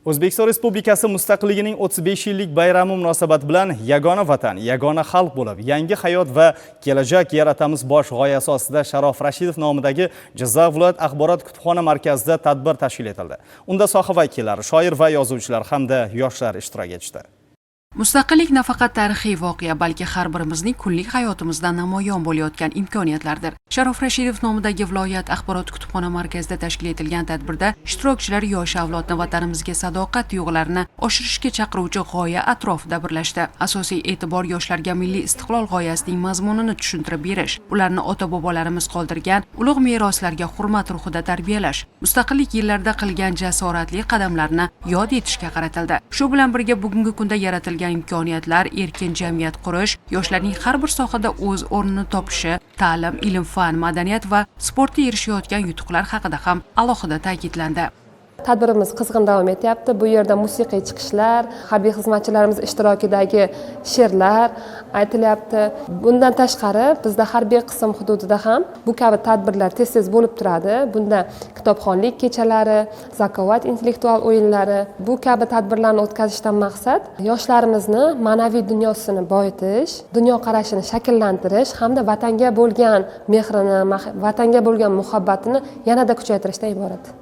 O'zbekiston Respublikasi mustaqilligining 35 yillik bayrami munosabati bilan yagona vatan, yagona xalq bo'lib, yangi hayot va kelajak yaratamiz bosh g'oyasi ostida Sharof Rashidov nomidagi Jizzax viloyat axborot kutubxona markazida tadbir tashkil etildi. Unda soha vakillari, shoir va yozuvchilar hamda yoshlar ishtirok etishdi. Mustaqillik nafaqat tarixiy voqea, balki har birimizning kunlik hayotimizda namoyon bo'layotgan imkoniyatlardir. Sharof Rashidov nomidagi viloyat axborot kutubxona markazida tashkil etilgan tadbirda ishtirokchilar yosh avlodni vatanimizga sadoqat tuyg'ularini oshirishga chaqiruvchi g'oya atrofida birlashdi. Asosiy e'tibor yoshlarga milliy istiqlol g'oyasining mazmunini tushuntirib berish, ularni ota-bobolarimiz qoldirgan ulug' meroslarga hurmat ruhida tarbiyalash, mustaqillik yillarida qilgan jasoratli qadamlarni yod etishga qaratildi. Shu bilan birga bugungi kunda yaratilgan imkoniyatlar, erkin jamiyat qurish, yoshlarning har bir sohada o'z o'rnini topishi, ta'lim, ilm-fan, madaniyat va sportda erishayotgan yutuqlar haqida ham alohida ta'kidlandi. Tadbirimiz qizg'in davom etyapti. Bu yerda musiqiy chiqishlar, harbiy xizmatchilarimiz ishtirokidagi she'rlar aytilyapti. Bundan tashqari, bizda harbiy qism hududida ham bu kabi tadbirlar tez-tez bo'lib turadi. Bunda kitobxonlik kechalari, zakovat intellektual o'yinlari, bu kabi tadbirlarni o'tkazishdan maqsad yoshlarimizni ma'naviy dunyosini boyitish, dunyoqarashini shakllantirish hamda vatanga bo'lgan mehrini, vatanga bo'lgan muhabbatini yanada kuchaytirishdan iborat.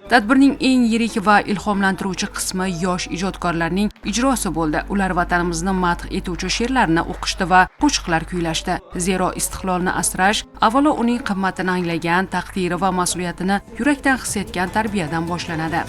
Tadbirning eng yirik va ilhomlantiruvchi qismi yosh ijodkorlarning ijrosi bo'ldi. Ular vatanimizni madh etuvchi she'rlarni o'qishdi va qo'shiqlar kuylashdi. Zero istiqlolni asrash, avvalo uning qimmatini anglagan, taqdiri va mas'uliyatini yurakdan his etgan tarbiyadan boshlanadi.